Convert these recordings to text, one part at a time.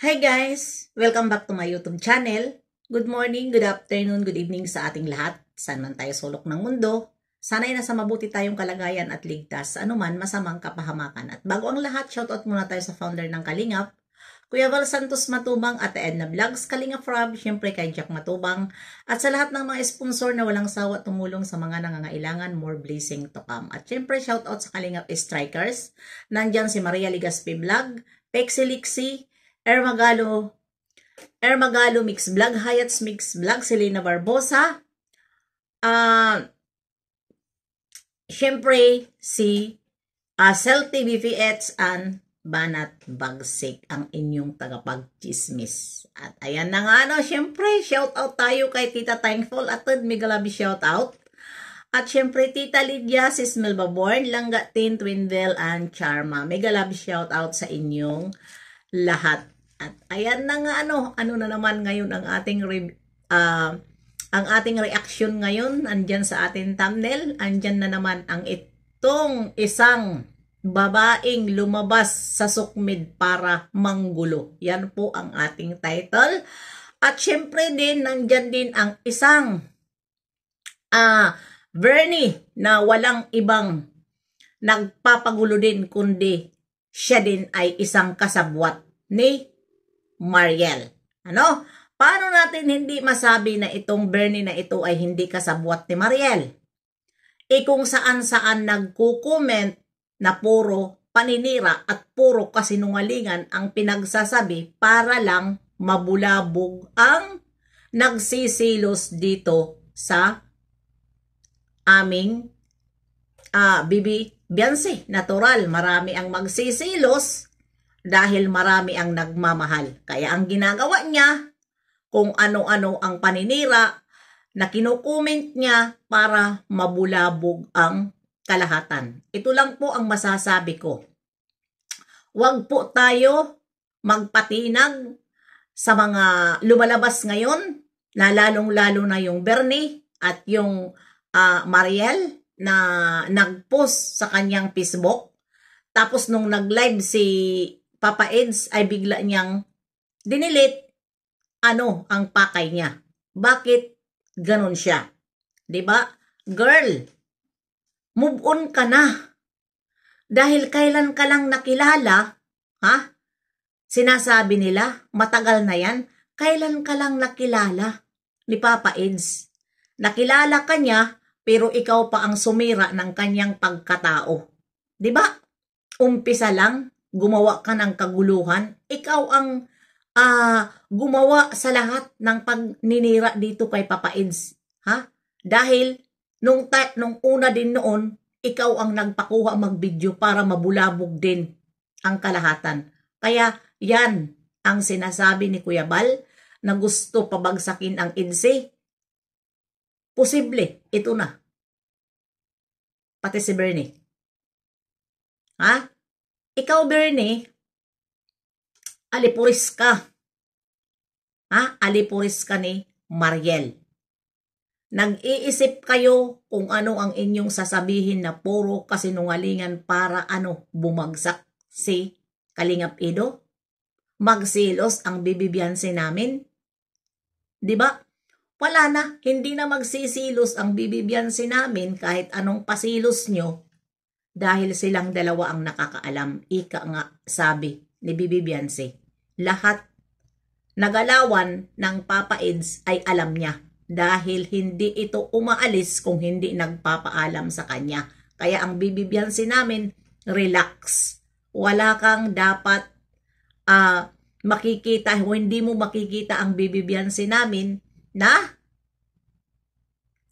Hi guys! Welcome back to my YouTube channel. Good morning, good afternoon, good evening sa ating lahat. Saan man tayo sulok ng mundo. Sana'y nasa mabuti tayong kalagayan at ligtas sa anuman masamang kapahamakan. At bago ang lahat, shoutout muna tayo sa founder ng Kalingap, Kuya Val Santos Matubang at Edna Vlogs, Kalingap Rob, syempre kay Jack Matubang, at sa lahat ng mga sponsor na walang sawa tumulong sa mga nangangailangan, more blessing to come. At syempre shoutout sa Kalingap Strikers, nandyan si Maria Ligaspi Vlog, Pexi Lixi, Ermagalo Mix Vlog, Hayats Mix Vlog, Selena Barbosa, syempre si Cel TV VX and Banat Bagsik, ang inyong tagapag-chismis. At ayan na nga syempre shout out tayo kay Tita Thankful at Migalabi shout out. At syempre Tita Lydia, Sis Melba Born, Langga Tin, Twindel and Charma. Migalabi shout out sa inyong lahat. At ayan na nga ano na naman ngayon ang ating reaction ngayon. Andyan sa ating thumbnail, andyan na naman ang itong isang babaeng lumabas sa sukmid para manggulo. Yan po ang ating title. At syempre din, nandyan din ang isang Bernie na walang ibang nagpapagulo din kundi siya din ay isang kasabwat ni Mariel. Ano? Paano natin hindi masabi na itong Bernie na ito ay hindi kasabwat ni Mariel? Kung saan-saan nagko-comment na puro paninira at puro kasinungalingan ang pinagsasabi para lang mabulabog ang nagsisilos dito sa aming Bibi Beyonce. Natural, marami ang magsisilos dahil marami ang nagmamahal. Kaya ang ginagawa niya, kung ano-ano ang paninira na kinukomment niya para mabulabog ang kalahatan. Ito lang po ang masasabi ko. Huwag po tayo magpatinag sa mga lumalabas ngayon, na lalong-lalo na yung Bernie at yung Mariel na nag-post sa kanyang Facebook. Tapos nung nag-live si Papa Eds ay bigla niyang dinilit ang pakay niya. Bakit ganun siya? 'Di ba? Girl, move on ka na. Dahil kailan ka lang nakilala, ha? Sinasabi nila, matagal na yan. Kailan ka lang nakilala ni Papa Eds? Nakilala ka niya, pero ikaw pa ang sumira ng kanyang pagkatao. 'Di ba? Umpisa lang, gumawa ka ng kaguluhan. Ikaw ang gumawa sa lahat ng pagninira dito kay Papa Eds. Ha? Dahil nung una din noon, ikaw ang nagpakuha mag-video para mabulabog din ang kalahatan. Kaya yan ang sinasabi ni Kuya Bal na gusto pabagsakin ang EDSA. Posible, ito na. Pati si Bernie. Ha? Ikaw, Bernie, alipuris ka. Ha? Alipuris ka ni Mariel. Nag-iisip kayo kung ano ang inyong sasabihin na puro kasinungalingan para bumagsak si Kalingap Edo? Magsilos ang Bibi Beyonce namin? 'Di ba? Wala na, hindi na magsisilos ang Bibi Beyonce namin kahit anong pasilos nyo dahil silang dalawa ang nakakaalam. Ika nga sabi ni Bibi Beyonce, lahat nagalawan ng Papa Eds ay alam niya dahil hindi ito umaalis kung hindi nagpapaalam sa kanya. Kaya ang Bibi Beyonce namin, relax. Wala kang dapat makikita, hindi mo makikita ang Bibi Beyonce namin na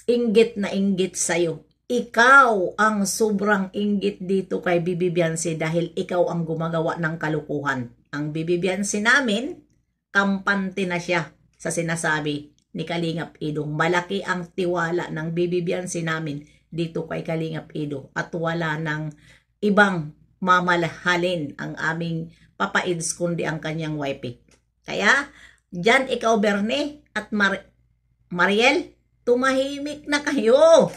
inggit na inggit sa'yo. Ikaw ang sobrang inggit dito kay Bibi Beyonce dahil ikaw ang gumagawa ng kalukuhan. Ang Bibi Beyonce namin, kampante na siya sa sinasabi ni Kalingap Edo. Malaki ang tiwala ng Bibi Beyonce namin dito kay Kalingap Edo at wala ng ibang mamalahalin ang aming Papa Eds kundi ang kanyang wife. Kaya, dyan ikaw Bernie at Mariel, tumahimik na kayo.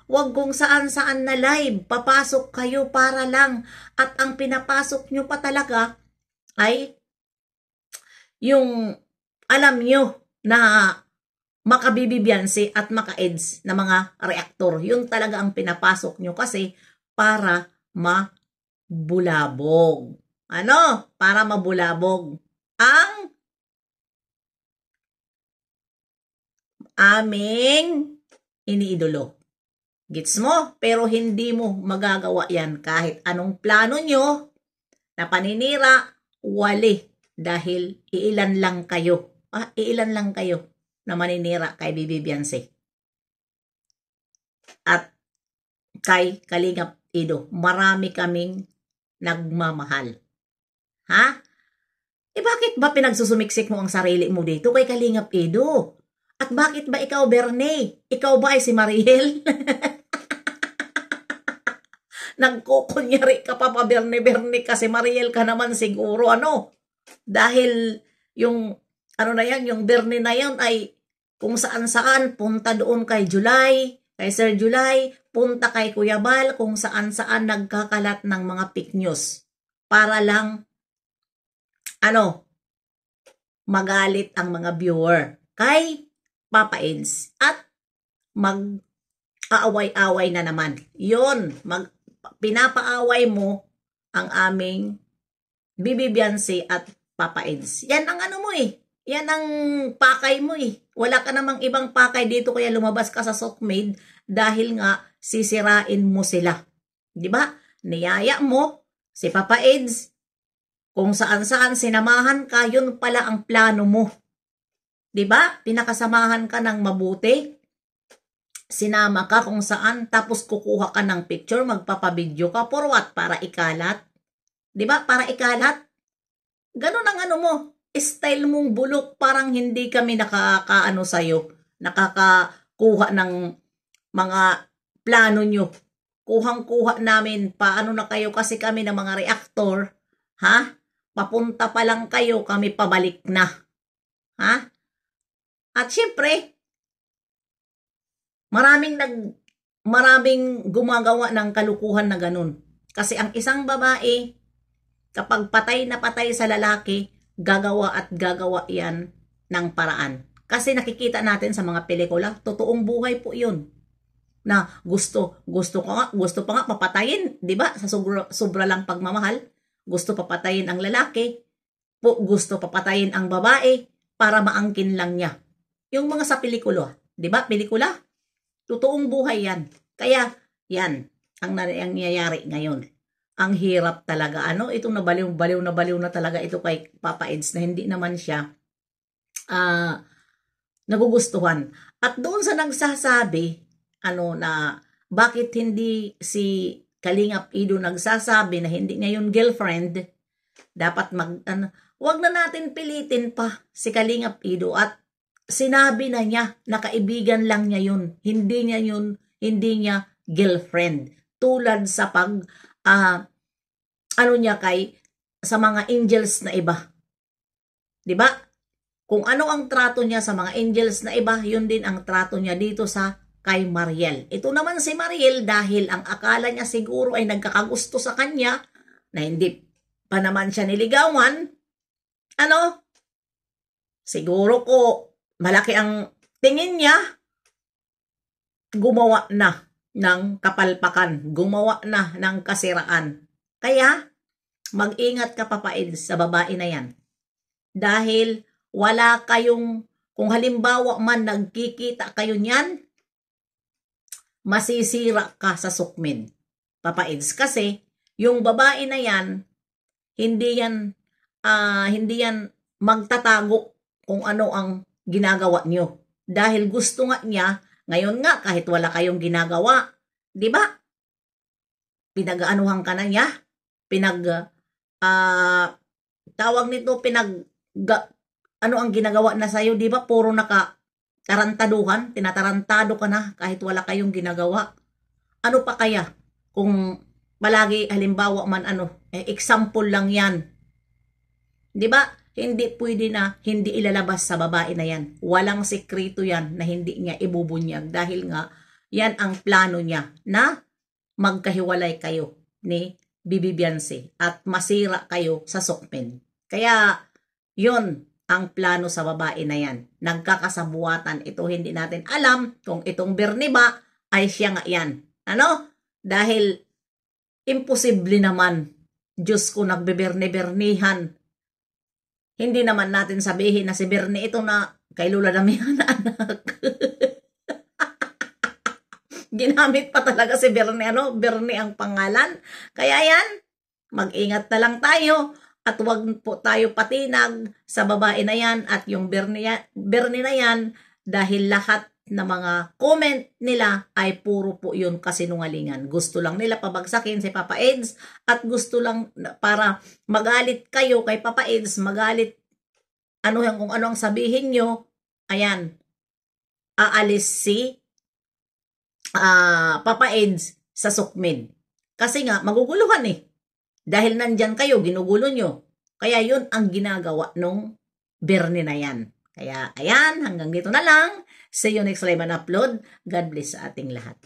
Huwag kung saan-saan na live. Papasok kayo para lang. At ang pinapasok nyo pa talaga ay yung alam nyo na makabibibiyansi at maka-EDS na mga reaktor. Yun talaga ang pinapasok nyo kasi para mabulabog. Ano? Para mabulabog ang aming iniidolo. Gets mo? Pero hindi mo magagawa yan kahit anong plano nyo na paninira, wali. Dahil iilan lang kayo. Iilan lang kayo na maninira kay Bibi Beyonce. At kay Kalingap Ido. Marami kaming nagmamahal. Ha? Bakit ba pinagsusumiksik mo ang sarili mo dito kay Kalingap Ido? At bakit ba ikaw, Bernie? Ikaw ba ay si Mariel? Nagkukunyari ka pa Bernie kasi Mariel ka naman siguro, ano? Dahil yung, ano na yan, yung Bernie na yan ay kung saan-saan, punta doon kay July, kay Sir July, punta kay Kuya Bal, kung saan-saan nagkakalat ng mga fake news. Para lang, ano, magalit ang mga viewer kay Papa Eds at mag-aaway-away na naman. Yun, pinapaaway mo ang aming Bibi Beyonce at Papa Eds. Yan ang ano mo eh. Yan ang pakay mo eh. Wala ka namang ibang pakay dito kaya lumabas ka sa Sockmade dahil nga sisirain mo sila. Diba? Niyaya mo si Papa Eds. Kung saan-saan sinamahan ka, yun pala ang plano mo. Diba? Pinakasamahan ka ng mabuti. Sinama ka kung saan, tapos kukuha ka ng picture, magpapabidyo ka. For what? Para ikalat? Diba? Para ikalat? Ganun ang ano mo. Style mong bulok, parang hindi kami nakakaano sa'yo. Nakakakuha ng mga plano nyo. Kuhang-kuha namin, paano na kayo kasi kami ng mga reactor. Ha? Papunta pa lang kayo, kami pabalik na. Ha? At syempre, maraming gumagawa ng kalukuhan na ganun. Kasi ang isang babae, kapag patay na patay sa lalaki, gagawa at gagawa yan ng paraan. Kasi nakikita natin sa mga pelikula, totoong buhay po yun. Na gusto pa nga papatayin, di ba? Sa sobra lang pagmamahal, gusto papatayin ang lalaki, gusto papatayin ang babae para maangkin lang niya. Yung mga sa pelikula, di ba? Pelikula, totoong buhay yan. Kaya yan ang nangyayari ngayon. Ang hirap talaga. Ano? Itong baliw na talaga ito kay Papa Eds na hindi naman siya nagugustuhan. At doon sa nagsasabi, na bakit hindi si Kalingap Ido nagsasabi na hindi niya yung girlfriend, dapat wag na natin pilitin pa si Kalingap Ido at sinabi na niya na kaibigan lang niya yun. Hindi niya girlfriend. Tulad sa sa mga angels na iba. 'Di ba? Kung ano ang trato niya sa mga angels na iba, yun din ang trato niya dito sa kay Mariel. Ito naman si Mariel dahil ang akala niya siguro ay nagkakagusto sa kanya na hindi pa naman siya niligawan. Siguro ko malaki ang tingin niya, gumawa na ng kapalpakan, gumawa na ng kasiraan. Kaya, mag-ingat ka Papa Eds sa babae na yan. Dahil wala kayong, kung halimbawa man nagkikita kayo niyan, masisira ka sa Sockmade, Papa Eds. Kasi, yung babae na yan, hindi yan magtatago kung ano ang ginagawa nyo. Dahil gusto nga niya, ngayon nga kahit wala kayong ginagawa, di ba? Pinag-aanuhan ka na niya. Ano ang ginagawa na sa'yo, di ba? Puro tarantaduhan, tinatarantado ka na kahit wala kayong ginagawa. Ano pa kaya? Kung palagi halimbawa man example lang yan. Di ba? Hindi pwede na hindi ilalabas sa babae na yan. Walang sekreto yan na hindi niya ibubunyag dahil nga yan ang plano niya na magkahiwalay kayo ni Bibi Beyonce at masira kayo sa Sockmade. Kaya yun ang plano sa babae na yan. Nagkakasabuatan. Ito hindi natin alam kung itong Bernie ba ay siya nga yan. Ano? Dahil imposible naman. Diyos ko, nagbe-Bernie-Bernihan. Hindi naman natin sabihin na si Bernie ito na kay Lola Damian na anak. Ginamit pa talaga si Bernie, Bernie ang pangalan. Kaya yan, mag-ingat na lang tayo. At huwag po tayo patinag sa babae na yan at yung Bernie na yan dahil lahat na mga comment nila ay puro po yun kasinungalingan. Gusto lang nila pabagsakin si Papa Eds at gusto lang para magalit kayo kay Papa Eds, magalit kung ano ang sabihin nyo, ayan, aalis si Papa Eds sa Sukmed. Kasi nga, maguguluhan Dahil nandyan kayo, ginugulo nyo. Kaya yun ang ginagawa nung Bernie na yan. Kaya, ayan, hanggang dito na lang. See you next live and upload. God bless sa ating lahat.